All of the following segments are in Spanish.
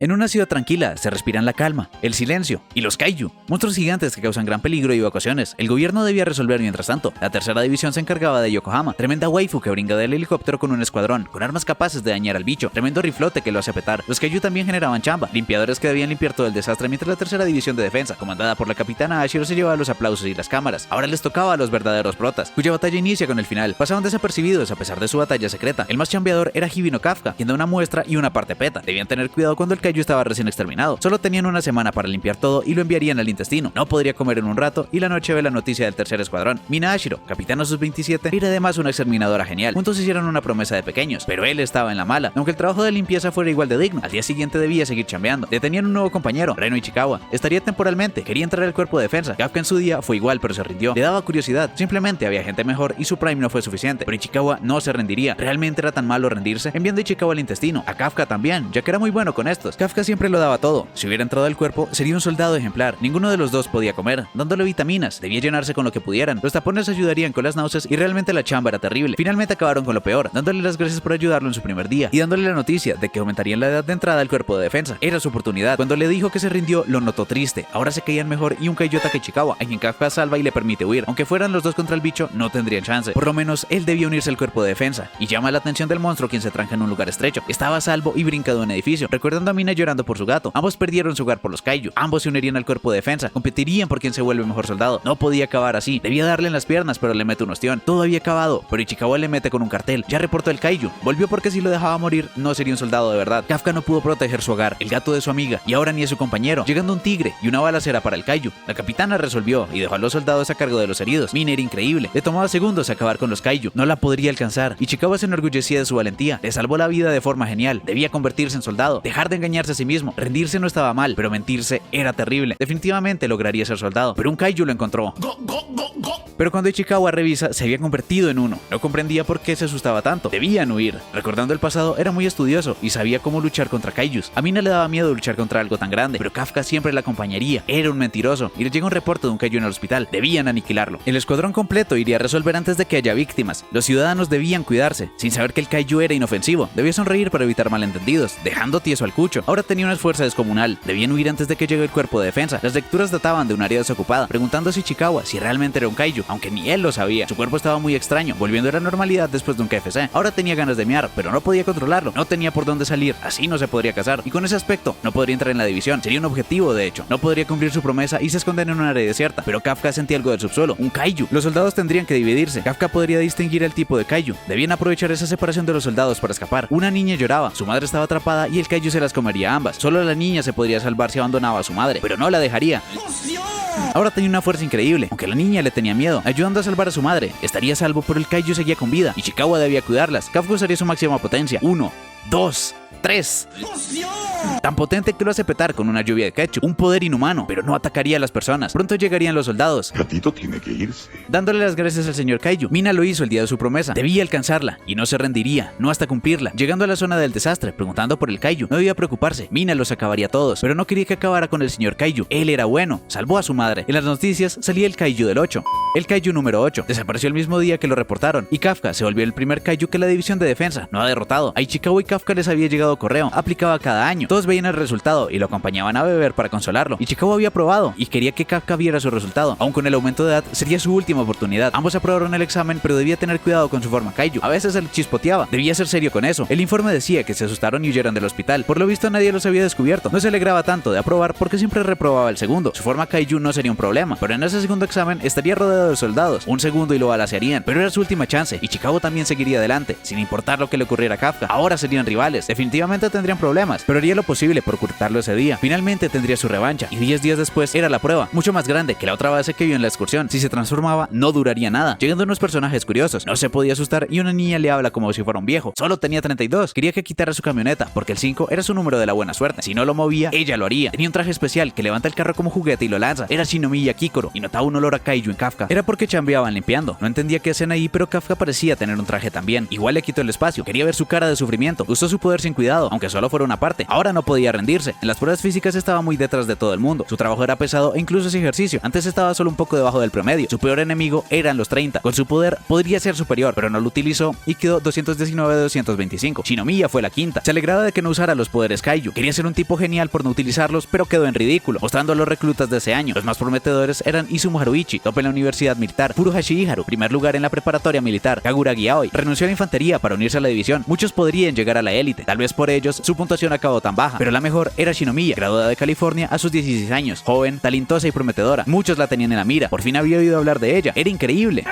En una ciudad tranquila se respiran la calma, el silencio y los kaiju, monstruos gigantes que causan gran peligro y evacuaciones. El gobierno debía resolver mientras tanto. La tercera división se encargaba de Yokohama, tremenda waifu que brinca del helicóptero con un escuadrón, con armas capaces de dañar al bicho, tremendo riflote que lo hace petar. Los kaiju también generaban chamba, limpiadores que debían limpiar todo el desastre, mientras la tercera división de defensa, comandada por la capitana Ashiro, se llevaba los aplausos y las cámaras. Ahora les tocaba a los verdaderos protas, cuya batalla inicia con el final. Pasaban desapercibidos a pesar de su batalla secreta. El más chambeador era Hibino Kafka, quien da una muestra y una parte peta. Debían tener cuidado cuando el kaiju estaba recién exterminado. Solo tenían una semana para limpiar todo y lo enviarían al intestino. No podría comer en un rato y la noche ve la noticia del tercer escuadrón. Mina Ashiro, capitana sub-27, era además una exterminadora genial. Juntos hicieron una promesa de pequeños, pero él estaba en la mala. Aunque el trabajo de limpieza fuera igual de digno, al día siguiente debía seguir chambeando. Detenían un nuevo compañero, Reno Ichikawa. Estaría temporalmente, quería entrar al cuerpo de defensa. Kafka en su día fue igual, pero se rindió. Le daba curiosidad, simplemente había gente mejor y su prime no fue suficiente. Pero Ichikawa no se rendiría. ¿Realmente era tan malo rendirse? Enviando a Ichikawa al intestino, a Kafka también, ya que era muy bueno con estos. Kafka siempre lo daba todo. Si hubiera entrado al cuerpo, sería un soldado ejemplar. Ninguno de los dos podía comer, dándole vitaminas. Debía llenarse con lo que pudieran. Los tapones ayudarían con las náuseas y realmente la chamba era terrible. Finalmente acabaron con lo peor, dándole las gracias por ayudarlo en su primer día y dándole la noticia de que aumentarían la edad de entrada al cuerpo de defensa. Era su oportunidad. Cuando le dijo que se rindió, lo notó triste. Ahora se caían mejor y un kaiju ataca a Ichikawa, a quien Kafka salva y le permite huir. Aunque fueran los dos contra el bicho, no tendrían chance. Por lo menos él debía unirse al cuerpo de defensa y llama la atención del monstruo, quien se tranca en un lugar estrecho. Estaba a salvo y brinca de un edificio, recordando a Mina llorando por su gato. Ambos perdieron su hogar por los kaiju. Ambos se unirían al cuerpo de defensa, competirían por quien se vuelve mejor soldado. No podía acabar así. Debía darle en las piernas, pero le mete un ostión. Todo había acabado, pero Ichikawa le mete con un cartel. Ya reportó el kaiju. Volvió porque si lo dejaba morir, no sería un soldado de verdad. Kafka no pudo proteger su hogar, el gato de su amiga, y ahora ni es su compañero. Llegando un tigre y una balacera para el kaiju. La capitana resolvió y dejó a los soldados a cargo de los heridos. Mina era increíble. Le tomaba segundos acabar con los kaiju. No la podría alcanzar. Ichikawa se enorgullecía de su valentía. Le salvó la vida de forma genial. Debía convertirse en soldado. Dejar de engañarse a sí mismo. Rendirse no estaba mal, pero mentirse era terrible. Definitivamente lograría ser soldado, pero un kaiju lo encontró. Pero cuando Ichikawa revisa, se había convertido en uno. No comprendía por qué se asustaba tanto. Debían huir. Recordando el pasado, era muy estudioso y sabía cómo luchar contra kaijus. A Mina le daba miedo luchar contra algo tan grande, pero Kafka siempre la acompañaría. Era un mentiroso y le llega un reporte de un kaiju en el hospital. Debían aniquilarlo. El escuadrón completo iría a resolver antes de que haya víctimas. Los ciudadanos debían cuidarse, sin saber que el kaiju era inofensivo. Debía sonreír para evitar malentendidos, dejando tieso al cucho. Ahora tenía una fuerza descomunal. Debían huir antes de que llegue el cuerpo de defensa. Las lecturas databan de un área desocupada, preguntándose a Ichikawa si realmente era un kaiju, aunque ni él lo sabía. Su cuerpo estaba muy extraño, volviendo a la normalidad después de un KFC. Ahora tenía ganas de mear, pero no podía controlarlo. No tenía por dónde salir, así no se podría casar. Y con ese aspecto, no podría entrar en la división. Sería un objetivo, de hecho. No podría cumplir su promesa y se esconde en un área desierta. Pero Kafka sentía algo del subsuelo, un kaiju. Los soldados tendrían que dividirse. Kafka podría distinguir el tipo de kaiju. Debían aprovechar esa separación de los soldados para escapar. Una niña lloraba, su madre estaba atrapada y el kaiju se las comería a ambas. Solo la niña se podría salvar si abandonaba a su madre, pero no la dejaría. Ahora tenía una fuerza increíble, aunque la niña le tenía miedo, ayudando a salvar a su madre. Estaría a salvo, pero el kaiju seguía con vida. Ichikawa debía cuidarlas. Kafka usaría su máxima potencia. 1, 2, 3. Tan potente que lo hace petar con una lluvia de ketchup. Un poder inhumano, pero no atacaría a las personas. Pronto llegarían los soldados. Gatito tiene que irse. Dándole las gracias al señor kaiju. Mina lo hizo el día de su promesa. Debía alcanzarla y no se rendiría, no hasta cumplirla. Llegando a la zona del desastre, preguntando por el kaiju. No debía preocuparse. Mina los acabaría a todos, pero no quería que acabara con el señor kaiju. Él era bueno, salvó a su madre. En las noticias salía el kaiju del 8. El kaiju número 8 desapareció el mismo día que lo reportaron y Kafka se volvió el primer kaiju que la división de defensa no ha derrotado. A Ichikawa y Kafka les había llegado correo. Aplicaba cada año. Todos veían el resultado y lo acompañaban a beber para consolarlo. Ichikawa había probado y quería que Kafka viera su resultado. Aun con el aumento de edad, sería su última oportunidad. Ambos aprobaron el examen, pero debía tener cuidado con su forma kaiju. A veces se le chispoteaba. Debía ser serio con eso. El informe decía que se asustaron y huyeron del hospital. Por lo visto nadie los había descubierto. No se alegraba tanto de aprobar porque siempre reprobaba el segundo. Su forma kaiju no sería un problema, pero en ese segundo examen estaría rodeado de soldados. Un segundo y lo balacearían, pero era su última chance. Ichikawa también seguiría adelante, sin importar lo que le ocurriera a Kafka. Ahora serían rivales. Definitivamente tendrían problemas, pero haría lo posible por ocultarlo ese día. Finalmente tendría su revancha y 10 días después era la prueba, mucho más grande que la otra base que vio en la excursión. Si se transformaba, no duraría nada. Llegando unos personajes curiosos, no se podía asustar y una niña le habla como si fuera un viejo. Solo tenía 32. Quería que quitara su camioneta porque el 5 era su número de la buena suerte. Si no lo movía, ella lo haría. Tenía un traje especial que levanta el carro como juguete y lo lanza. Era Shinomiya Kikoro y notaba un olor a kaiju en Kafka. Era porque chambeaban limpiando. No entendía qué hacían ahí, pero Kafka parecía tener un traje también. Igual le quitó el espacio. Quería ver su cara de sufrimiento. Usó su poder sin cuidado, aunque solo fuera una parte. Ahora no podía rendirse. En las pruebas físicas estaba muy detrás de todo el mundo. Su trabajo era pesado e incluso ese ejercicio. Antes estaba solo un poco debajo del promedio. Su peor enemigo eran los 30. Con su poder podría ser superior, pero no lo utilizó y quedó 219 de 225. Shinomiya fue la quinta. Se alegraba de que no usara los poderes Kaiju. Quería ser un tipo genial por no utilizarlos, pero quedó en ridículo, mostrando a los reclutas de ese año. Los más prometedores eran Izumo Haruichi, top en la universidad militar, Furuhashi Iharu, primer lugar en la preparatoria militar, Kaguragi Aoi, renunció a la infantería para unirse a la división. Muchos podrían llegar a la élite, tal vez por ellos su puntuación acabó tan baja, pero la mejor era Shinomiya, graduada de California a sus 16 años, joven, talentosa y prometedora. Muchos la tenían en la mira, por fin había oído hablar de ella, era increíble.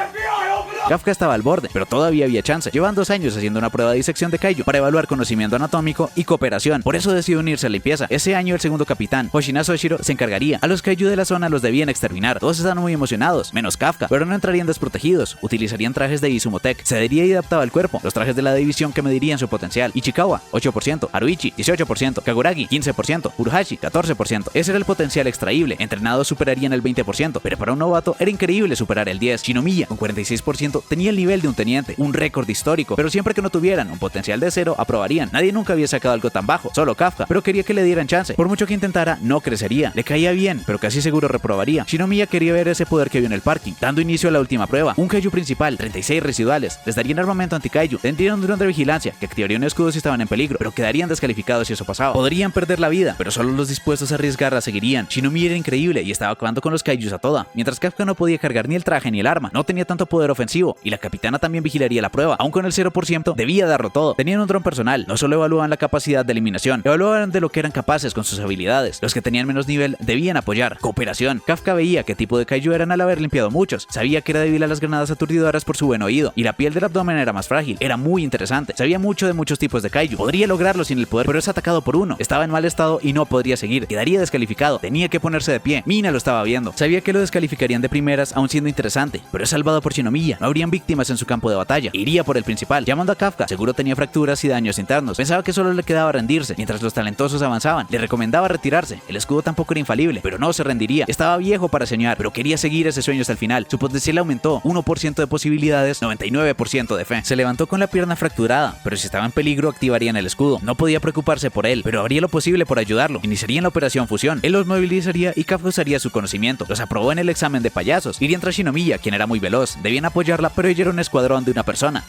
Kafka estaba al borde, pero todavía había chance. Llevan 2 años haciendo una prueba de disección de Kaiju para evaluar conocimiento anatómico y cooperación. Por eso decidió unirse a la limpieza. Ese año el segundo capitán, Hoshina Soshiro, se encargaría. A los Kaiju de la zona los debían exterminar. Todos estaban muy emocionados, menos Kafka, pero no entrarían desprotegidos. Utilizarían trajes de Izumotech. Cedería y adaptaba el cuerpo. Los trajes de la división que medirían su potencial. Ichikawa, 8%. Haruichi, 18%. Kaguragi, 15%. Furuhashi, 14%. Ese era el potencial extraíble. Entrenados superarían el 20%, pero para un novato era increíble superar el 10%. Shinomiya, con 46%, tenía el nivel de un teniente, un récord histórico, pero siempre que no tuvieran un potencial de 0, aprobarían. Nadie nunca había sacado algo tan bajo, solo Kafka, pero quería que le dieran chance. Por mucho que intentara, no crecería. Le caía bien, pero casi seguro reprobaría. Shinomiya quería ver ese poder que vio en el parking, dando inicio a la última prueba. Un Kaiju principal, 36 residuales, les darían armamento anti-Kaiju, tendrían un dron de vigilancia, que activaría un escudo si estaban en peligro, pero quedarían descalificados si eso pasaba. Podrían perder la vida, pero solo los dispuestos a arriesgarla seguirían. Shinomiya era increíble y estaba acabando con los Kaijus a toda, mientras Kafka no podía cargar ni el traje ni el arma, no tenía tanto poder ofensivo, y la capitana también vigilaría la prueba. Aún con el 0%, debía darlo todo. Tenían un dron personal, no solo evaluaban la capacidad de eliminación, evaluaban de lo que eran capaces con sus habilidades. Los que tenían menos nivel debían apoyar. Cooperación. Kafka veía qué tipo de Kaiju eran al haber limpiado muchos. Sabía que era débil a las granadas aturdidoras por su buen oído, y la piel del abdomen era más frágil. Era muy interesante. Sabía mucho de muchos tipos de Kaiju. Podría lograrlo sin el poder, pero es atacado por uno. Estaba en mal estado y no podría seguir. Quedaría descalificado. Tenía que ponerse de pie. Mina lo estaba viendo. Sabía que lo descalificarían de primeras, aún siendo interesante, pero es salvado por Shinomiya. No habrían víctimas en su campo de batalla. Iría por el principal, llamando a Kafka. Seguro tenía fracturas y daños internos. Pensaba que solo le quedaba rendirse. Mientras los talentosos avanzaban, le recomendaba retirarse. El escudo tampoco era infalible, pero no se rendiría. Estaba viejo para soñar, pero quería seguir ese sueño hasta el final. Su potencial aumentó, 1% de posibilidades, 99% de fe. Se levantó con la pierna fracturada, pero si estaba en peligro activarían el escudo. No podía preocuparse por él, pero haría lo posible por ayudarlo. Iniciarían la operación fusión. Él los movilizaría y Kafka usaría su conocimiento. Los aprobó en el examen de payasos. Irían tras Shinomiya, quien era muy veloz. Debían apoyarla, pero ella era un escuadrón de una persona.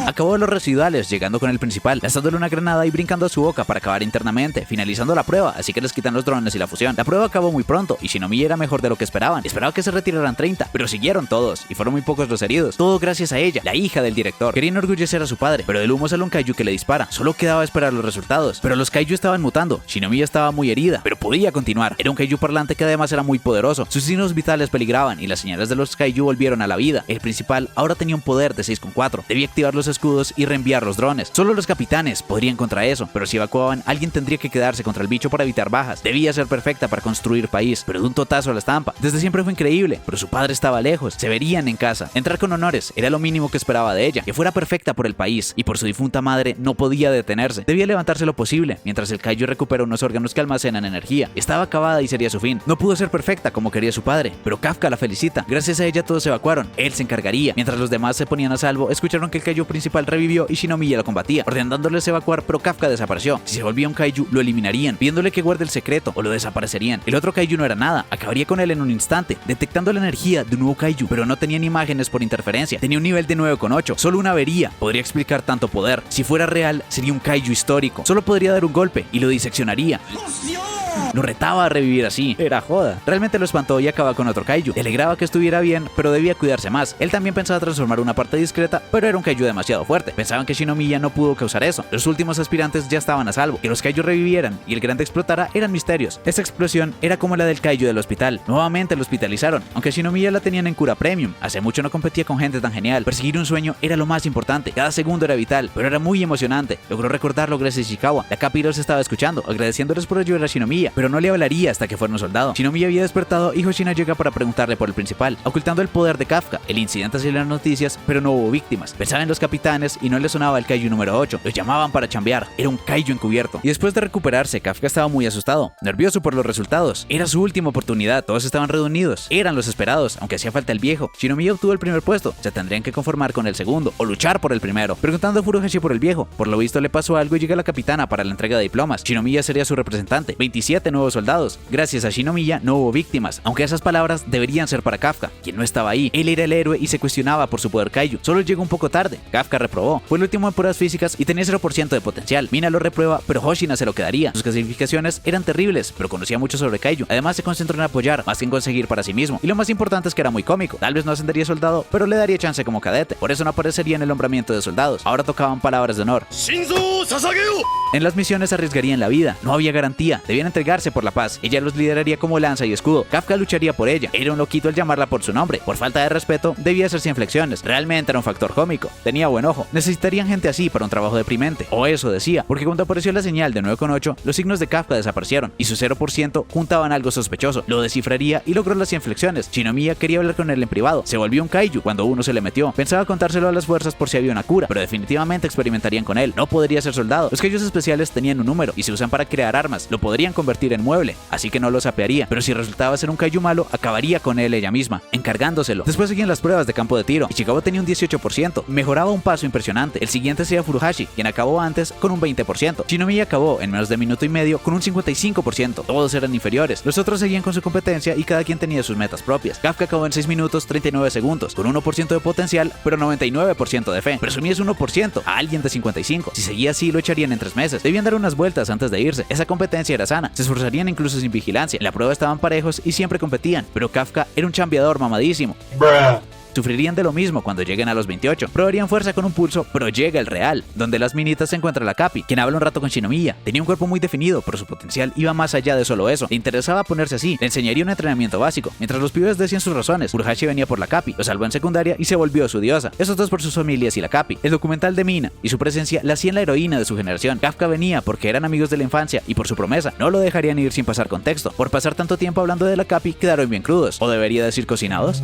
Acabó los residuales, llegando con el principal, lanzándole una granada y brincando a su boca para acabar internamente, finalizando la prueba, así que les quitan los drones y la fusión. La prueba acabó muy pronto, y Shinomiya era mejor de lo que esperaban. Esperaba que se retiraran 30, pero siguieron todos, y fueron muy pocos los heridos. Todo gracias a ella, la hija del director. Quería enorgullecer a su padre, pero del humo sale un Kaiju que le dispara. Solo quedaba esperar los resultados, pero los Kaiju estaban mutando. Shinomiya estaba muy herida, pero podía continuar. Era un Kaiju parlante que además era muy poderoso. Sus signos vitales peligraban, y las señales de los Kaiju volvieron a la vida. El principal ahora tenía un poder de 6,4. Debía activar los escudos y reenviar los drones. Solo los capitanes podrían contra eso, pero si evacuaban, alguien tendría que quedarse contra el bicho para evitar bajas. Debía ser perfecta para construir país, pero de un totazo a la estampa. Desde siempre fue increíble, pero su padre estaba lejos. Se verían en casa. Entrar con honores era lo mínimo que esperaba de ella, que fuera perfecta por el país, y por su difunta madre no podía detenerse. Debía levantarse lo posible, mientras el Kaiju recupera unos órganos que almacenan energía. Estaba acabada y sería su fin. No pudo ser perfecta como quería su padre, pero Kafka la felicita. Gracias a ella todos se evacuaron. Él se encargaría. Mientras los demás se ponían a salvo, escucharon que el Kaiju principal revivió y Shinomiya lo combatía, ordenándoles evacuar, pero Kafka desapareció. Si se volvía un Kaiju, lo eliminarían, pidiéndole que guarde el secreto o lo desaparecerían. El otro Kaiju no era nada, acabaría con él en un instante, detectando la energía de un nuevo Kaiju, pero no tenían imágenes por interferencia. Tenía un nivel de 9,8, solo una avería podría explicar tanto poder. Si fuera real, sería un Kaiju histórico. Solo podría dar un golpe y lo diseccionaría. Lo retaba a revivir así. Era joda. Realmente lo espantó y acababa con otro Kaiju. Le alegraba que estuviera bien, pero debía cuidarse más. Él también pensaba transformar una parte discreta, pero era un Kaiju demasiado fuerte. Pensaban que Shinomiya no pudo causar eso. Los últimos aspirantes ya estaban a salvo. Que los Kaiju revivieran y el grande explotara eran misterios. Esta explosión era como la del Kaiju del hospital. Nuevamente lo hospitalizaron, aunque Shinomiya la tenían en cura premium. Hace mucho no competía con gente tan genial. Perseguir un sueño era lo más importante. Cada segundo era vital, pero era muy emocionante. Logró recordarlo gracias a Ishikawa. La Capi los estaba escuchando, agradeciéndoles por ayudar a Shinomiya. llamaría, pero no le hablaría hasta que fuera un soldado. Shinomiya había despertado y Hoshina llega para preguntarle por el principal, ocultando el poder de Kafka. El incidente salió en las noticias, pero no hubo víctimas. Pensaba en los capitanes y no le sonaba el kaiju número 8. Lo llamaban para chambear. Era un kaiju encubierto. Y después de recuperarse, Kafka estaba muy asustado, nervioso por los resultados. Era su última oportunidad. Todos estaban reunidos. Eran los esperados, aunque hacía falta el viejo. Shinomiya obtuvo el primer puesto. Se tendrían que conformar con el segundo o luchar por el primero. Preguntando a Furuhashi por el viejo. Por lo visto le pasó algo y llega la capitana para la entrega de diplomas. Shinomiya sería su representante. 27 nuevos soldados. Gracias a Shinomiya no hubo víctimas, aunque esas palabras deberían ser para Kafka, quien no estaba ahí. Él era el héroe y se cuestionaba por su poder kaiju. Solo llegó un poco tarde. Kafka reprobó. Fue el último en pruebas físicas y tenía 0% de potencial. Mina lo reprueba, pero Hoshina se lo quedaría. Sus clasificaciones eran terribles, pero conocía mucho sobre kaiju. Además se concentró en apoyar, más que en conseguir para sí mismo. Y lo más importante es que era muy cómico. Tal vez no ascendería soldado, pero le daría chance como cadete. Por eso no aparecería en el nombramiento de soldados. Ahora tocaban palabras de honor. En las misiones arriesgarían la vida. No había garantía. Debían entregarse por la paz. Ella los lideraría como lanza y escudo. Kafka lucharía por ella. Era un loquito al llamarla por su nombre. Por falta de respeto, debía hacer sin flexiones. Realmente era un factor cómico. Tenía buen ojo. Necesitarían gente así para un trabajo deprimente. O eso decía, porque cuando apareció la señal de 9,8, los signos de Kafka desaparecieron y su 0% juntaban algo sospechoso. Lo descifraría y logró las inflexiones. Shinomiya quería hablar con él en privado. Se volvió un kaiju cuando uno se le metió. Pensaba contárselo a las fuerzas por si había una cura, pero definitivamente experimentarían con él. No podría ser soldado. Los kaijus especiales tenían un número y se usan para crear armas. Lo podrían convertir en mueble, así que no lo sapearía. Pero si resultaba ser un kaiju malo, acabaría con él ella misma, encargándoselo. Después seguían las pruebas de campo de tiro. Ichikawa tenía un 18%. Mejoraba un paso impresionante. El siguiente sería Furuhashi, quien acabó antes con un 20%. Shinomiya acabó en menos de minuto y medio con un 55%. Todos eran inferiores. Los otros seguían con su competencia y cada quien tenía sus metas propias. Kafka acabó en 6 minutos 39 segundos, con 1% de potencial, pero 99% de fe. Presumía ese 1% a alguien de 55. Si seguía así, lo echarían en 3 meses. Debían dar unas vueltas antes de irse. Esa competencia era sana. Se esforzarían incluso sin vigilancia. En la prueba estaban parejos y siempre competían, pero Kafka era un chambeador mamadísimo. Sufrirían de lo mismo cuando lleguen a los 28. Probarían fuerza con un pulso, pero llega el real, donde las minitas se encuentra la Capi, quien habla un rato con Shinomiya. Tenía un cuerpo muy definido, pero su potencial iba más allá de solo eso. Le interesaba ponerse así, le enseñaría un entrenamiento básico. Mientras los pibes decían sus razones, Furuhashi venía por la Capi, lo salvó en secundaria y se volvió su diosa. Esos dos por sus familias y la Capi. El documental de Mina y su presencia la hacían la heroína de su generación. Kafka venía porque eran amigos de la infancia y por su promesa. No lo dejarían ir sin pasar contexto. Por pasar tanto tiempo hablando de la Capi, quedaron bien crudos. ¿O debería decir cocinados?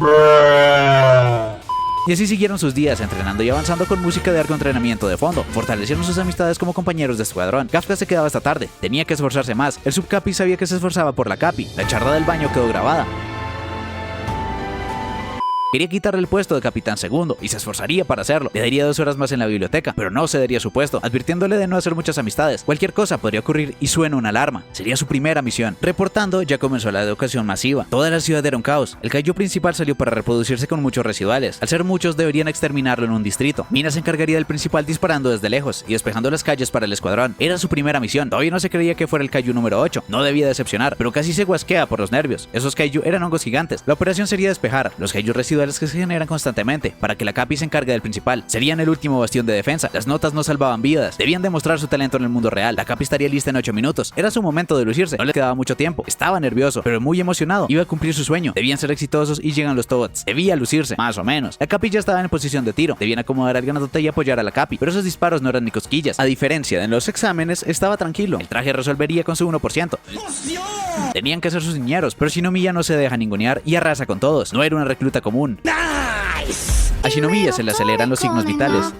Y así siguieron sus días entrenando y avanzando con música de arco entrenamiento de fondo. Fortalecieron sus amistades como compañeros de escuadrón. Kafka se quedaba hasta tarde, tenía que esforzarse más. El subcapi sabía que se esforzaba por la Capi. La charla del baño quedó grabada. Quería quitarle el puesto de capitán segundo y se esforzaría para hacerlo. Le daría 2 horas más en la biblioteca, pero no cedería su puesto, advirtiéndole de no hacer muchas amistades. Cualquier cosa podría ocurrir y suena una alarma. Sería su primera misión. Reportando, ya comenzó la educación masiva. Toda la ciudad era un caos. El kaiju principal salió para reproducirse con muchos residuales. Al ser muchos, deberían exterminarlo en un distrito. Mina se encargaría del principal disparando desde lejos y despejando las calles para el escuadrón. Era su primera misión. Todavía no se creía que fuera el kaiju número 8. No debía decepcionar, pero casi se guasquea por los nervios. Esos kaiju eran hongos gigantes. La operación sería despejar los kaiju residuales que se generan constantemente para que la Capi se encargue del principal. Serían el último bastión de defensa. Las notas no salvaban vidas. Debían demostrar su talento en el mundo real. La Capi estaría lista en 8 minutos. Era su momento de lucirse. No le quedaba mucho tiempo. Estaba nervioso, pero muy emocionado. Iba a cumplir su sueño. Debían ser exitosos y llegan los Tobots. Debía lucirse, más o menos. La Capi ya estaba en posición de tiro. Debían acomodar al grandote y apoyar a la Capi. Pero esos disparos no eran ni cosquillas. A diferencia de en los exámenes, estaba tranquilo. El traje resolvería con su 1%. Tenían que ser sus niñeros, pero Shinomiya no se deja ningunear y arrasa con todos. No era una recluta común. A Shinomiya se le aceleran los signos vitales.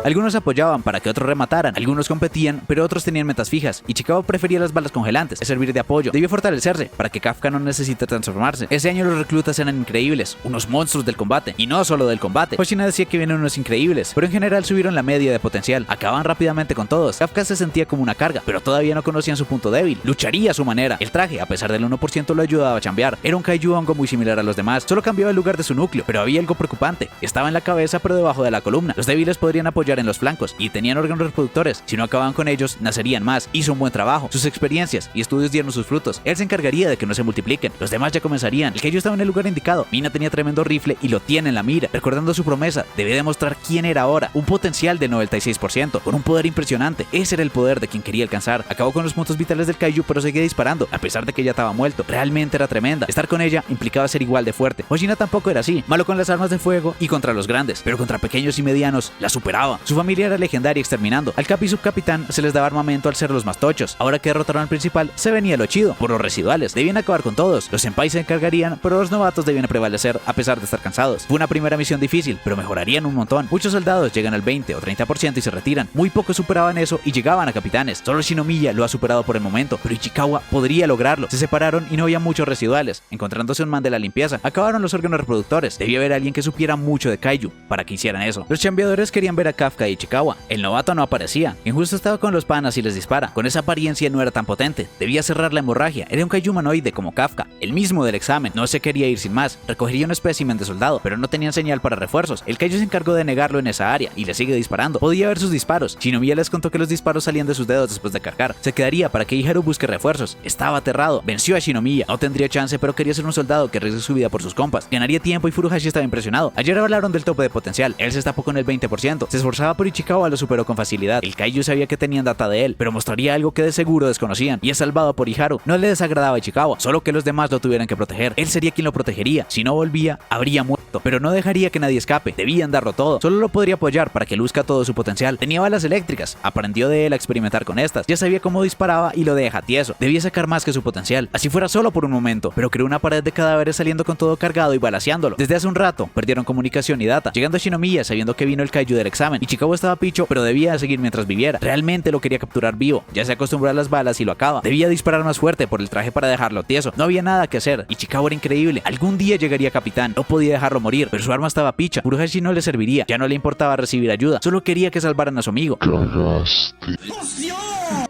Algunos apoyaban para que otros remataran, algunos competían, pero otros tenían metas fijas. Ichikawa prefería las balas congelantes, es servir de apoyo. Debió fortalecerse para que Kafka no necesite transformarse. Ese año los reclutas eran increíbles, unos monstruos del combate, y no solo del combate. Hoshina decía que vienen unos increíbles, pero en general subieron la media de potencial. Acababan rápidamente con todos. Kafka se sentía como una carga, pero todavía no conocían su punto débil. Lucharía a su manera. El traje, a pesar del 1%, lo ayudaba a chambear. Era un kaiju hongo muy similar a los demás, solo cambiaba el lugar de su núcleo, pero había algo preocupante. Estaba en la cabeza, pero debajo de la columna. Los débiles podrían apoyar en los flancos y tenían órganos reproductores. Si no acababan con ellos, nacerían más. Hizo un buen trabajo. Sus experiencias y estudios dieron sus frutos. Él se encargaría de que no se multipliquen. Los demás ya comenzarían. El kaiju estaba en el lugar indicado. Mina tenía tremendo rifle y lo tiene en la mira. Recordando su promesa, debía demostrar quién era ahora. Un potencial del 96%, con un poder impresionante. Ese era el poder de quien quería alcanzar. Acabó con los puntos vitales del kaiju, pero seguía disparando, a pesar de que ya estaba muerto. Realmente era tremenda. Estar con ella implicaba ser igual de fuerte. Hoshina tampoco era así. Malo con las armas de fuego y contra los grandes, pero contra pequeños y medianos villanos la superaba. Su familia era legendaria exterminando. Al Capi y subcapitán se les daba armamento al ser los más tochos. Ahora que derrotaron al principal, se venía lo chido. Por los residuales, debían acabar con todos. Los senpais se encargarían, pero los novatos debían prevalecer a pesar de estar cansados. Fue una primera misión difícil, pero mejorarían un montón. Muchos soldados llegan al 20 o 30% y se retiran. Muy pocos superaban eso y llegaban a capitanes. Solo Shinomiya lo ha superado por el momento, pero Ichikawa podría lograrlo. Se separaron y no había muchos residuales. Encontrándose un man de la limpieza, acabaron los órganos reproductores. Debía haber alguien que supiera mucho de kaiju para que hicieran eso. Los chambeadores querían ver a Kafka y Ichikawa. El novato no aparecía. Injusto estaba con los panas y les dispara. Con esa apariencia no era tan potente. Debía cerrar la hemorragia. Era un kaiju humanoide como Kafka, el mismo del examen. No se quería ir sin más. Recogería un espécimen de soldado, pero no tenían señal para refuerzos. El kaiju se encargó de negarlo en esa área y le sigue disparando. Podía ver sus disparos. Shinomiya les contó que los disparos salían de sus dedos después de cargar. Se quedaría para que Iharu busque refuerzos. Estaba aterrado. Venció a Shinomiya. No tendría chance, pero quería ser un soldado que arriesgue su vida por sus compas. Ganaría tiempo y Furuhashi estaba impresionado. Ayer hablaron del tope de potencial. Él se estapó con el 20%. Se esforzaba por Ichikawa, lo superó con facilidad. El kaiju sabía que tenían data de él, pero mostraría algo que de seguro desconocían. Y es salvado por Iharu. No le desagradaba a Ichikawa, solo que los demás lo tuvieran que proteger. Él sería quien lo protegería. Si no volvía, habría muerto. Pero no dejaría que nadie escape. Debían darlo todo. Solo lo podría apoyar para que luzca todo su potencial. Tenía balas eléctricas. Aprendió de él a experimentar con estas. Ya sabía cómo disparaba y lo deja tieso. Debía sacar más que su potencial. Así fuera solo por un momento. Pero creó una pared de cadáveres saliendo con todo cargado y balaceándolo. Desde hace un rato perdieron comunicación y data. Llegando a Shinomiya sabiendo que vino el kaiju del examen. Ichikawa estaba picho, pero debía seguir mientras viviera. Realmente lo quería capturar vivo. Ya se acostumbró a las balas y lo acaba. Debía disparar más fuerte por el traje para dejarlo tieso. No había nada que hacer. Ichikawa era increíble. Algún día llegaría capitán. No podía dejarlo morir, pero su arma estaba picha. Furuhashi no le serviría. Ya no le importaba recibir ayuda. Solo quería que salvaran a su amigo.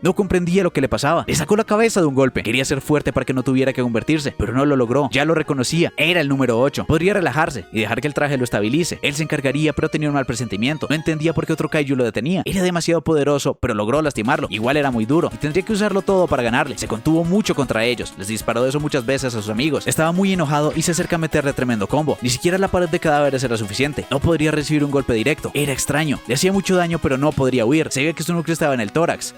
No comprendía lo que le pasaba. Le sacó la cabeza de un golpe. Quería ser fuerte para que no tuviera que convertirse, pero no lo logró. Ya lo reconocía. Era el número 8. Podría relajarse y dejar que el traje lo estabilice. Él se encargaría, pero tenía un mal presentimiento. No entendía por qué otro kaiju lo detenía. Era demasiado poderoso, pero logró lastimarlo. Igual era muy duro y tendría que usarlo todo para ganarle. Se contuvo mucho contra ellos. Les disparó de eso muchas veces a sus amigos. Estaba muy enojado y se acerca a meterle tremendo combo. Ni siquiera la pared de cadáveres era suficiente. No podría recibir un golpe directo. Era extraño. Le hacía mucho daño, pero no podría huir. Se veía que su núcleo estaba en el tórax,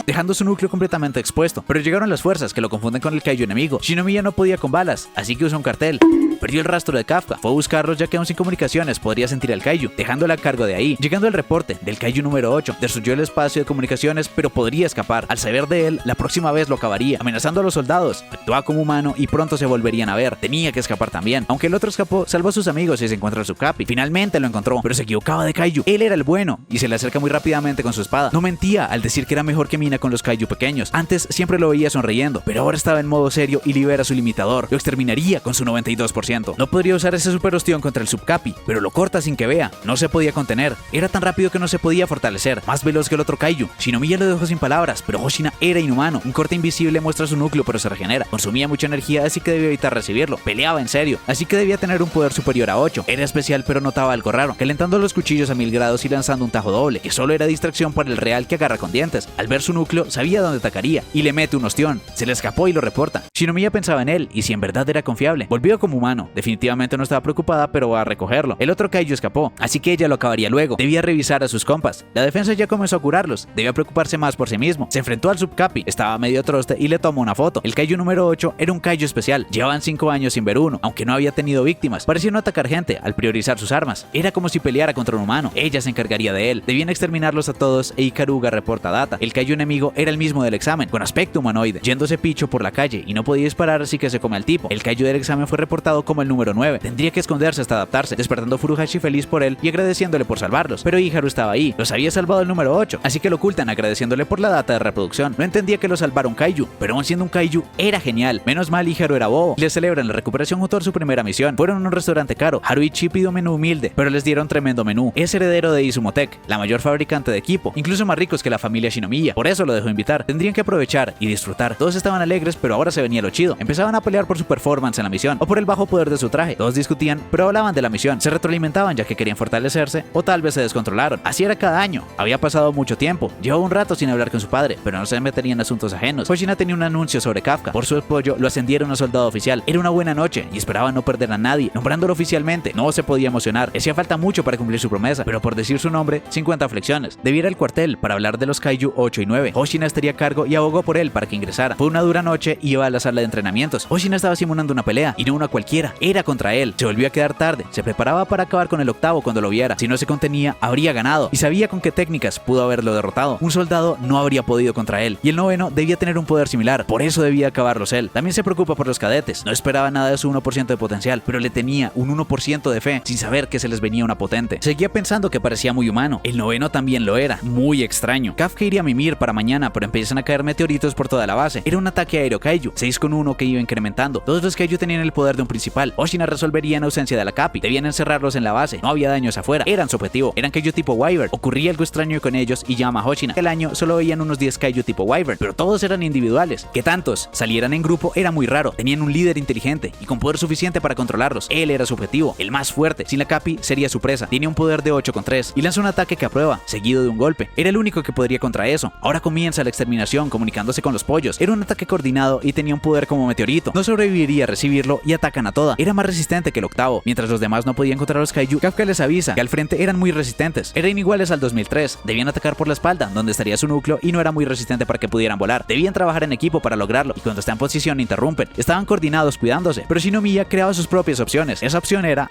dejando su núcleo completamente expuesto. Pero llegaron las fuerzas que lo confunden con el kaiju enemigo. Shinomiya no podía con balas, así que usó un cartel. Perdió el rastro de Kafka. Fue a buscarlos ya que aún sin comunicaciones podría sentir al kaiju, dejándole a cargo de ahí. Llegando el reporte del kaiju número 8, destruyó el espacio de comunicaciones, pero podría escapar. Al saber de él, la próxima vez lo acabaría, amenazando a los soldados. Actuaba como humano y pronto se volverían a ver. Tenía que escapar también. Aunque el otro escapó, salvó a sus amigos y se encontró a su Capi. Finalmente lo encontró, pero se equivocaba de kaiju. Él era el bueno y se le acerca muy rápidamente con su espada. No mentía al decir que era mejor que Mina con los kaiju pequeños. Antes siempre lo veía sonriendo, pero ahora estaba en modo serio y libera su limitador. Lo exterminaría con su 92%. No podría usar ese super ostión contra el subcapi, pero lo corta sin que vea. No se podía contener. Era tan rápido que no se podía fortalecer. Más veloz que el otro kaiju. Shinomiya lo dejó sin palabras, pero Hoshina era inhumano. Un corte invisible muestra su núcleo, pero se regenera. Consumía mucha energía, así que debía evitar recibirlo. Peleaba en serio, así que debía tener un poder superior a 8. Era especial, pero notaba algo raro, calentando los cuchillos a 1000 grados y lanzando un tajo doble, que solo era distracción para el real que agarra con dientes. Al ver su núcleo, sabía dónde atacaría, y le mete un ostión. Se le escapó y lo reporta. Shinomiya pensaba en él, y si en verdad era confiable. Volvió como humano. Definitivamente no estaba preocupada, pero va a recogerlo. El otro kaiju escapó, así que ella lo acabaría luego. Debía revisar a sus compas. La defensa ya comenzó a curarlos. Debía preocuparse más por sí mismo. Se enfrentó al subcapi. Estaba medio troste y le tomó una foto. El kaiju número 8 era un kaiju especial. Llevaban 5 años sin ver uno, aunque no había tenido víctimas. Parecía no atacar gente al priorizar sus armas. Era como si peleara contra un humano. Ella se encargaría de él. Debían exterminarlos a todos e Ikaruga reporta data. El kaiju enemigo era el mismo del examen, con aspecto humanoide, yéndose picho por la calle y no podía disparar, así que se come al tipo. El kaiju del examen fue reportado como el número 9. Tendría que esconderse hasta adaptarse, despertando Furuhashi feliz por él y agradeciéndole por salvarlos. Pero Iharu estaba ahí. Los había salvado el número 8, así que lo ocultan agradeciéndole por la data de reproducción. No entendía que lo salvara un kaiju, pero aún siendo un kaiju era genial. Menos mal Iharu era bobo. Le celebran la recuperación junto a su primera misión. Fueron a un restaurante caro. Haruichi pidió un menú humilde, pero les dieron tremendo menú. Es heredero de Izumotec, la mayor fabricante de equipo, incluso más ricos que la familia Shinomiya. Por eso lo dejó invitar. Tendrían que aprovechar y disfrutar. Todos estaban alegres, pero ahora se venía lo chido. Empezaban a pelear por su performance en la misión o por el bajo poder de su traje. Todos discutían, pero hablaban de la misión. Se retroalimentaban ya que querían fortalecerse o tal vez se descontrolaron. Así era cada año. Había pasado mucho tiempo. Llevaba un rato sin hablar con su padre, pero no se metería en asuntos ajenos. Hoshina tenía un anuncio sobre Kafka. Por su apoyo lo ascendieron a soldado oficial. Era una buena noche y esperaba no perder a nadie. Nombrándolo oficialmente, no se podía emocionar. Hacía falta mucho para cumplir su promesa, pero por decir su nombre, 50 flexiones. Debía ir al cuartel para hablar de los kaiju 8 y 9. Hoshina estaría a cargo y abogó por él para que ingresara. Fue una dura noche y iba a la sala de entrenamientos. Hoshina estaba simulando una pelea y no una cualquiera. era contra él. Se volvió a quedar tarde, se preparaba para acabar con el octavo cuando lo viera. Si no se contenía, habría ganado, y sabía con qué técnicas pudo haberlo derrotado. Un soldado no habría podido contra él, y el noveno debía tener un poder similar, por eso debía acabarlos él. También se preocupa por los cadetes, no esperaba nada de su 1% de potencial, pero le tenía un 1% de fe, sin saber que se les venía una potente. Seguía pensando que parecía muy humano, el noveno también lo era, muy extraño. Kafka iría a mimir para mañana, pero empiezan a caer meteoritos por toda la base. Era un ataque aéreo Kaiju, 6 con 1 que iba incrementando. Todos los Kaiju tenían el poder de un principal. Oshina resolvería en ausencia de la Capi, debían encerrarlos en la base, no había daños afuera, eran su objetivo, eran Kaiju tipo Wyvern. Ocurría algo extraño con ellos y llama a Oshina. El año solo veían unos 10 Kaiju tipo Wyvern, pero todos eran individuales. Que tantos salieran en grupo era muy raro, tenían un líder inteligente y con poder suficiente para controlarlos. Él era su objetivo, el más fuerte. Sin la Capi sería su presa. Tiene un poder de 8 con 3 y lanza un ataque que aprueba, seguido de un golpe. Era el único que podría contra eso. Ahora comienza la exterminación comunicándose con los pollos. Era un ataque coordinado y tenía un poder como meteorito. No sobreviviría a recibirlo y atacan a toda. Era más resistente que el octavo. Mientras los demás no podían contra los Kaiju, Kafka les avisa que al frente eran muy resistentes. Eran iguales al 2003. Debían atacar por la espalda, donde estaría su núcleo, y no era muy resistente para que pudieran volar. Debían trabajar en equipo para lograrlo, y cuando está en posición interrumpen. Estaban coordinados cuidándose, pero Shinomiya creaba sus propias opciones. Esa opción era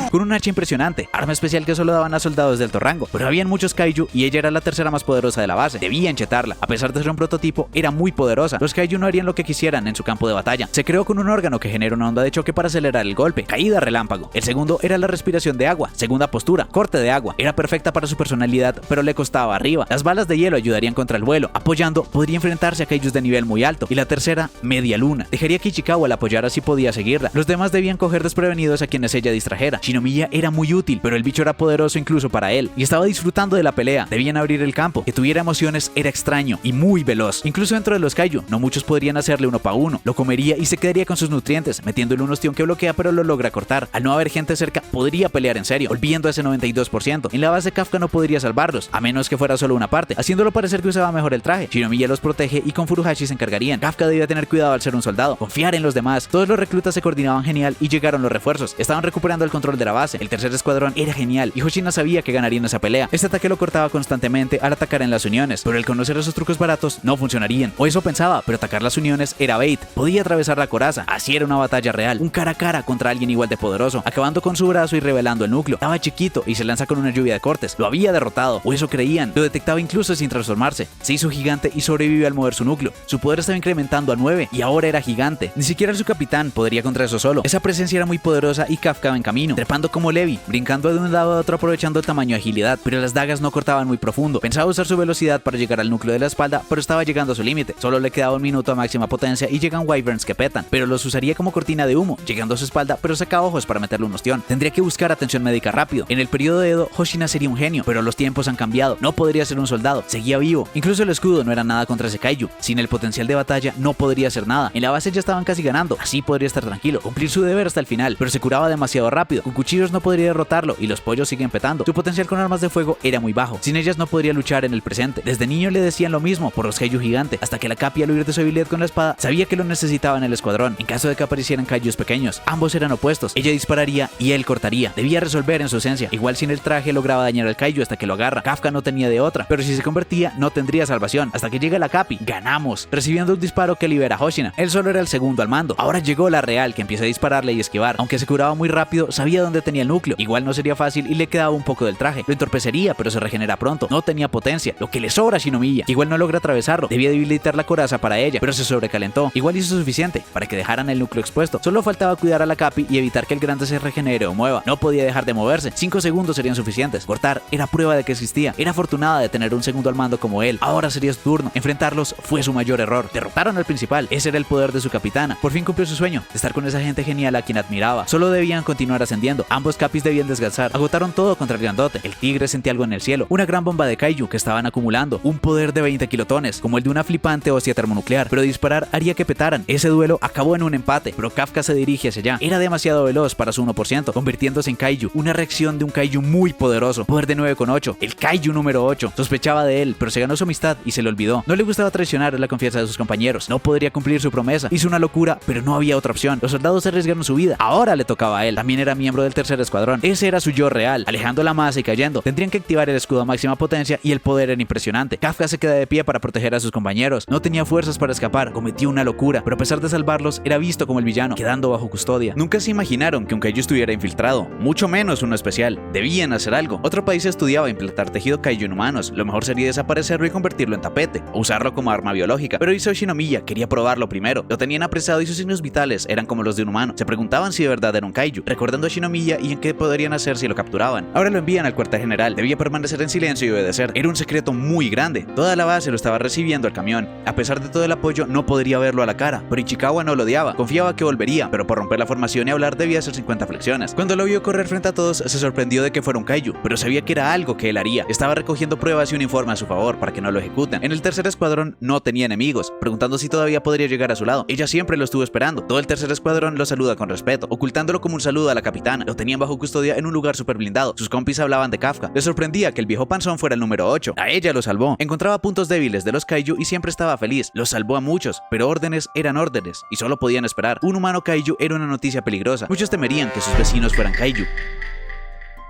con un hacha impresionante, arma especial que solo daban a soldados de alto rango, pero habían muchos Kaiju y ella era la tercera más poderosa de la base. Debían chetarla. A pesar de ser un prototipo, era muy poderosa. Los Kaiju no harían lo que quisieran en su campo de batalla. Se creó con un órgano que genera una onda de choque para acelerar el golpe. Caída relámpago. El segundo era la respiración de agua. Segunda postura, corte de agua. Era perfecta para su personalidad, pero le costaba arriba. Las balas de hielo ayudarían contra el vuelo. Apoyando, podría enfrentarse a Kaijus de nivel muy alto. Y la tercera, media luna. Dejaría que Ichikawa la apoyara si podía seguirla. Los demás debían coger desprevenidos a quienes ella distrajera. Shinomiya era muy útil, pero el bicho era poderoso incluso para él, y estaba disfrutando de la pelea. Debían abrir el campo. Que tuviera emociones era extraño y muy veloz. Incluso dentro de los Kaiju, no muchos podrían hacerle uno para uno. Lo comería y se quedaría con sus nutrientes, metiéndole un ostión que bloquea pero lo logra cortar. Al no haber gente cerca, podría pelear en serio, volviendo a ese 92%. En la base Kafka no podría salvarlos, a menos que fuera solo una parte, haciéndolo parecer que usaba mejor el traje. Shinomiya los protege y con Furuhashi se encargarían. Kafka debía tener cuidado al ser un soldado, confiar en los demás. Todos los reclutas se coordinaban genial y llegaron los refuerzos. Estaban recuperando el control de la base. El tercer escuadrón era genial y Hoshina sabía que ganaría en esa pelea. Este ataque lo cortaba constantemente al atacar en las uniones, pero el conocer esos trucos baratos no funcionarían, o eso pensaba, pero atacar las uniones era bait. Podía atravesar la coraza, así era una batalla real, un cara a cara contra alguien igual de poderoso, acabando con su brazo y revelando el núcleo. Estaba chiquito y se lanza con una lluvia de cortes. Lo había derrotado, o eso creían. Lo detectaba incluso sin transformarse. Se hizo gigante y sobrevivió al mover su núcleo. Su poder estaba incrementando a 9 y ahora era gigante. Ni siquiera su capitán podría contra eso solo. Esa presencia era muy poderosa y Kafka iba en camino, trepando como Levi, brincando de un lado a otro aprovechando el tamaño y agilidad, pero las dagas no cortaban muy profundo. Pensaba usar su velocidad para llegar al núcleo de la espalda, pero estaba llegando a su límite. Solo le quedaba un minuto a máxima potencia y llegan Wyverns que petan, pero los usaría como cortina de humo, llegando a su espalda, pero saca ojos para meterle un ostión. Tendría que buscar atención médica rápido. En el periodo de Edo, Hoshina sería un genio, pero los tiempos han cambiado. No podría ser un soldado, seguía vivo. Incluso el escudo no era nada contra ese Kaiju. Sin el potencial de batalla, no podría hacer nada. En la base ya estaban casi ganando, así podría estar tranquilo, cumplir su deber hasta el final, pero se curaba demasiado rápido. Con cuchillos no podría derrotarlo y los pollos siguen petando. Su potencial con armas de fuego era muy bajo. Sin ellas no podría luchar en el presente. Desde niño le decían lo mismo por los Kaiju gigantes, hasta que la Capi al huir de su habilidad con la espada sabía que lo necesitaba en el escuadrón. En caso de que aparecieran Kaijus pequeños, ambos eran opuestos. Ella dispararía y él cortaría. Debía resolver en su esencia. Igual sin el traje lograba dañar al Kaiju hasta que lo agarra. Kafka no tenía de otra, pero si se convertía no tendría salvación. Hasta que llega la Capi, ganamos, recibiendo un disparo que libera a Hoshina. Él solo era el segundo al mando. Ahora llegó la real, que empieza a dispararle y esquivar. Aunque se curaba muy rápido, sabía dónde tenía el núcleo. Igual no sería fácil y le quedaba un poco del traje. Lo entorpecería, pero se regenera pronto. No tenía potencia, lo que le sobra a Shinomiya. Igual no logra atravesarlo. Debía debilitar la coraza para ella, pero se sobrecalentó. Igual hizo suficiente para que dejaran el núcleo expuesto. Solo faltaba cuidar a la Capi y evitar que el grande se regenere o mueva. No podía dejar de moverse. 5 segundos serían suficientes. Cortar era prueba de que existía. Era afortunada de tener un segundo al mando como él. Ahora sería su turno. Enfrentarlos fue su mayor error. Derrotaron al principal. Ese era el poder de su capitana. Por fin cumplió su sueño de estar con esa gente genial a quien admiraba. Solo debían continuar ascendiendo. Ambos Capis debían descansar. Agotaron todo contra el grandote. El tigre sentía algo en el cielo. Una gran bomba de Kaiju que estaban acumulando. Un poder de 20 kilotones, como el de una flipante hostia termonuclear. Pero disparar haría que petaran. Ese duelo acabó en un empate, pero Kafka se dirige hacia allá. Era demasiado veloz para su 1%, convirtiéndose en Kaiju. Una reacción de un Kaiju muy poderoso. Poder de 9,8. El Kaiju número 8. Sospechaba de él, pero se ganó su amistad y se le olvidó. No le gustaba traicionar la confianza de sus compañeros. No podría cumplir su promesa. Hizo una locura, pero no había otra opción. Los soldados arriesgaron su vida. Ahora le tocaba a él. También era miembro del tercer escuadrón. Ese era su yo real, alejando la masa y cayendo. Tendrían que activar el escudo a máxima potencia y el poder era impresionante. Kafka se queda de pie para proteger a sus compañeros. No tenía fuerzas para escapar. Cometió una locura, pero a pesar de salvarlos, era visto como el villano. quedando bajo custodia. Nunca se imaginaron que un kaiju estuviera infiltrado, mucho menos uno especial. Debían hacer algo. Otro país estudiaba implantar tejido kaiju en humanos. Lo mejor sería desaparecerlo y convertirlo en tapete, o usarlo como arma biológica. Pero Isao Shinomiya quería probarlo primero. Lo tenían apresado y sus signos vitales eran como los de un humano. Se preguntaban si de verdad era un kaiju, recordando a Shinomiya y en qué podrían hacer si lo capturaban. Ahora lo envían al cuartel general. Debía permanecer en silencio y obedecer. Era un secreto muy grande. Toda la base lo estaba recibiendo el camión. A pesar de todo el apoyo, no podría verlo a la cara. Pero Ichikawa no lo odiaba. Confiaba que volvería, pero por romper la formación y hablar debía hacer 50 flexiones. Cuando lo vio correr frente a todos, se sorprendió de que fuera un kaiju, pero sabía que era algo que él haría. Estaba recogiendo pruebas y un informe a su favor para que no lo ejecuten. En el tercer escuadrón no tenía enemigos, preguntando si todavía podría llegar a su lado. Ella siempre lo estuvo esperando. Todo el tercer escuadrón lo saluda con respeto, ocultándolo como un saludo a la capitana. Lo tenían bajo custodia en un lugar súper blindado. Sus compis hablaban de Kafka. Le sorprendía que el viejo panzón fuera el número 8. A ella lo salvó. Encontraba puntos débiles de los kaiju y siempre estaba feliz. Los salvó a muchos, pero órdenes eran órdenes y solo podían esperar. Un humano kaiju era una noticia peligrosa. Muchos temerían que sus vecinos fueran kaiju.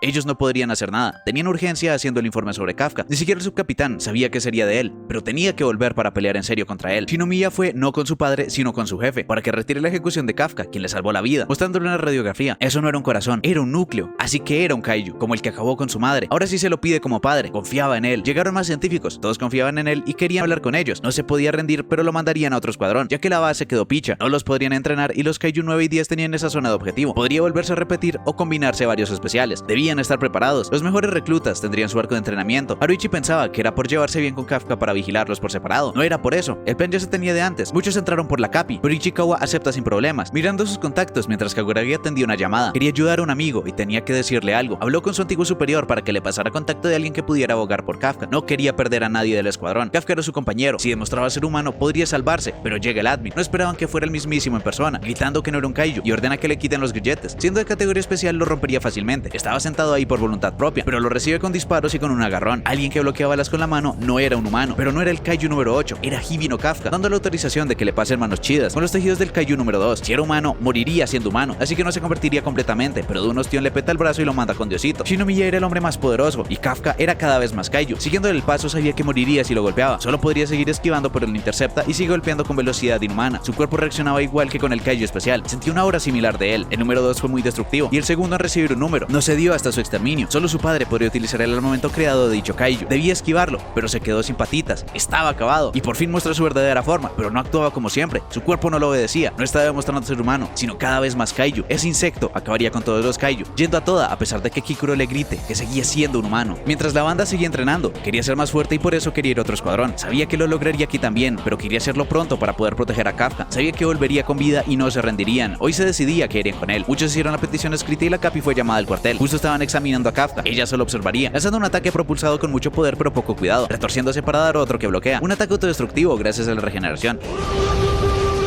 Ellos no podrían hacer nada. Tenían urgencia haciendo el informe sobre Kafka. Ni siquiera el subcapitán sabía qué sería de él, pero tenía que volver para pelear en serio contra él. Shinomiya fue no con su padre, sino con su jefe, para que retire la ejecución de Kafka, quien le salvó la vida, mostrándole una radiografía. Eso no era un corazón, era un núcleo. Así que era un kaiju, como el que acabó con su madre. Ahora sí se lo pide como padre. Confiaba en él. Llegaron más científicos, todos confiaban en él y querían hablar con ellos. No se podía rendir, pero lo mandarían a otro escuadrón, ya que la base quedó picha. No los podrían entrenar y los kaiju 9 y 10 tenían esa zona de objetivo. Podría volverse a repetir o combinarse varios especiales. Debían estar preparados. Los mejores reclutas tendrían su arco de entrenamiento. Haruichi pensaba que era por llevarse bien con Kafka para vigilarlos por separado. No era por eso. El plan ya se tenía de antes. Muchos entraron por la Capi, pero Ichikawa acepta sin problemas, mirando sus contactos mientras Kaguragi atendía una llamada. Quería ayudar a un amigo y tenía que decirle algo. Habló con su antiguo superior para que le pasara contacto de alguien que pudiera abogar por Kafka. No quería perder a nadie del escuadrón. Kafka era su compañero. Si demostraba ser humano, podría salvarse, pero llega el admin. No esperaban que fuera el mismísimo en persona, gritando que no era un kaiju y ordena que le quiten los grilletes. Siendo de categoría especial, lo rompería fácilmente. Estaba sentado ahí por voluntad propia, pero lo recibe con disparos y con un agarrón. Alguien que bloqueaba balas con la mano no era un humano, pero no era el kaiju número 8, era Hibi no Kafka, dando la autorización de que le pasen manos chidas con los tejidos del kaiju número 2. Si era humano, moriría siendo humano, así que no se convertiría completamente, pero de un ostión le peta el brazo y lo manda con Diosito. Shinomiya era el hombre más poderoso y Kafka era cada vez más kaiju. Siguiendo el paso sabía que moriría si lo golpeaba, solo podría seguir esquivando, pero lo intercepta y sigue golpeando con velocidad inhumana. Su cuerpo reaccionaba igual que con el kaiju especial. Sentía una aura similar de él. El número 2 fue muy destructivo y el segundo en recibir un número. No se dio hasta su exterminio. Solo su padre podría utilizar el armamento creado de dicho kaiju. Debía esquivarlo, pero se quedó sin patitas. Estaba acabado y por fin mostró su verdadera forma, pero no actuaba como siempre. Su cuerpo no lo obedecía. No estaba demostrando ser humano, sino cada vez más kaiju. Ese insecto acabaría con todos los kaiju, yendo a toda a pesar de que Kikuro le grite que seguía siendo un humano. Mientras la banda seguía entrenando, quería ser más fuerte y por eso quería ir a otro escuadrón. Sabía que lo lograría aquí también, pero quería hacerlo pronto para poder proteger a Kafka. Sabía que volvería con vida y no se rendirían. Hoy se decidía que irían con él. Muchos hicieron la petición escrita y la Capi fue llamada al cuartel. Justo estaban examinando a Kafka. Ella solo observaría, lanzando un ataque propulsado con mucho poder pero poco cuidado, retorciéndose para dar otro que bloquea. Un ataque autodestructivo gracias a la regeneración.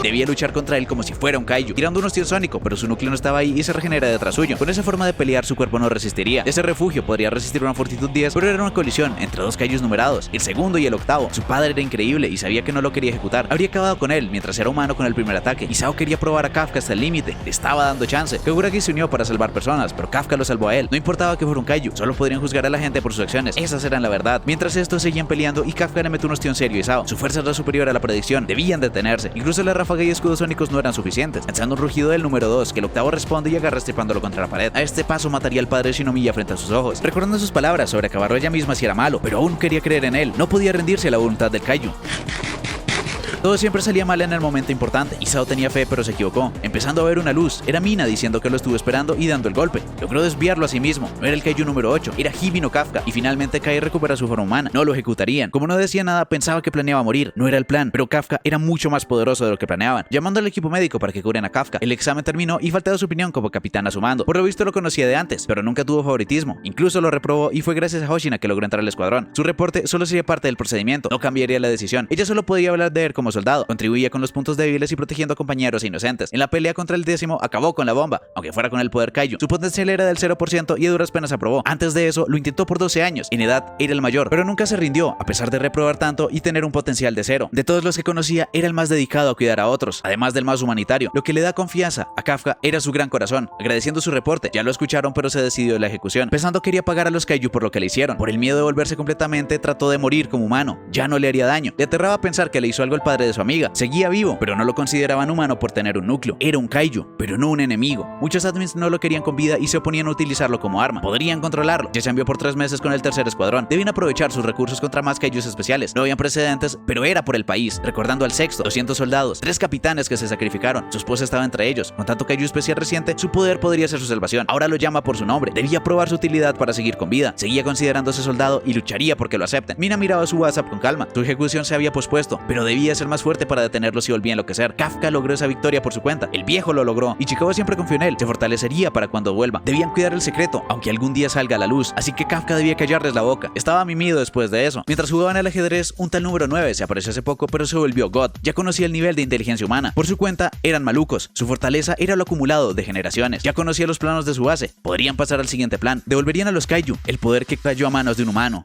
Debía luchar contra él como si fuera un kaiju, tirando un ostión sónico, pero su núcleo no estaba ahí y se regenera detrás suyo. Con esa forma de pelear, su cuerpo no resistiría. Ese refugio podría resistir una fortitud 10, pero era una colisión entre dos kaijus numerados, el segundo y el octavo. Su padre era increíble y sabía que no lo quería ejecutar. Habría acabado con él mientras era humano con el primer ataque. Isao quería probar a Kafka hasta el límite. Le estaba dando chance. Kaguragi se unió para salvar personas, pero Kafka lo salvó a él. No importaba que fuera un kaiju, solo podrían juzgar a la gente por sus acciones. Esas eran la verdad. Mientras estos seguían peleando y Kafka le metió un ostión serio a Isao. Su fuerza era superior a la predicción. Debían detenerse. Incluso la ráfaga y escudos sónicos no eran suficientes, lanzando un rugido del número 2, que el octavo responde y agarra estripándolo contra la pared. A este paso mataría al padre de Shinomiya frente a sus ojos, recordando sus palabras sobre acabarlo ella misma si era malo, pero aún quería creer en él. No podía rendirse a la voluntad del kaiju. Todo siempre salía mal en el momento importante. Isao tenía fe, pero se equivocó, empezando a ver una luz. Era Mina diciendo que lo estuvo esperando y dando el golpe. Logró desviarlo a sí mismo. No era el kaiju número 8, era Hibi no Kafka, y finalmente cae y recupera su forma humana. No lo ejecutarían. Como no decía nada, pensaba que planeaba morir. No era el plan, pero Kafka era mucho más poderoso de lo que planeaban. Llamando al equipo médico para que curen a Kafka. El examen terminó y faltaba su opinión como capitán a su mando. Por lo visto lo conocía de antes, pero nunca tuvo favoritismo. Incluso lo reprobó y fue gracias a Hoshina que logró entrar al escuadrón. Su reporte solo sería parte del procedimiento, no cambiaría la decisión. Ella solo podía hablar de él como soldado. Contribuía con los puntos débiles y protegiendo a compañeros e inocentes. En la pelea contra el 10º acabó con la bomba, aunque fuera con el poder kaiju. Su potencial era del 0% y a duras penas aprobó. Antes de eso lo intentó por 12 años. En edad era el mayor, pero nunca se rindió, a pesar de reprobar tanto y tener un potencial de 0. De todos los que conocía, era el más dedicado a cuidar a otros, además del más humanitario. Lo que le da confianza a Kafka era su gran corazón. Agradeciendo su reporte, ya lo escucharon, pero se decidió la ejecución. Pensando quería pagar a los kaiju por lo que le hicieron. Por el miedo de volverse completamente, trató de morir como humano. Ya no le haría daño. Le aterraba pensar que le hizo algo al padre de su amiga. Seguía vivo, pero no lo consideraban humano por tener un núcleo. Era un kaiju, pero no un enemigo. Muchos admins no lo querían con vida y se oponían a utilizarlo como arma. Podrían controlarlo. Ya se envió por 3 meses con el tercer escuadrón. Debían aprovechar sus recursos contra más kaijus especiales. No habían precedentes, pero era por el país. Recordando al sexto, 200 soldados, 3 capitanes que se sacrificaron. Su esposa estaba entre ellos. Con tanto kaiju especial reciente, su poder podría ser su salvación. Ahora lo llama por su nombre. Debía probar su utilidad para seguir con vida. Seguía considerándose soldado y lucharía porque lo acepten. Mina miraba su WhatsApp con calma. Su ejecución se había pospuesto, pero debía ser más fuerte para detenerlo si volvía a enloquecer. Kafka logró esa victoria por su cuenta. El viejo lo logró y Chikova siempre confió en él. Se fortalecería para cuando vuelva. Debían cuidar el secreto, aunque algún día salga a la luz. Así que Kafka debía callarles la boca. Estaba mimido después de eso. Mientras jugaban al ajedrez, un tal número 9 se apareció hace poco, pero se volvió God. Ya conocía el nivel de inteligencia humana. Por su cuenta, eran malucos. Su fortaleza era lo acumulado de generaciones. Ya conocía los planos de su base. Podrían pasar al siguiente plan. Devolverían a los kaiju el poder que cayó a manos de un humano.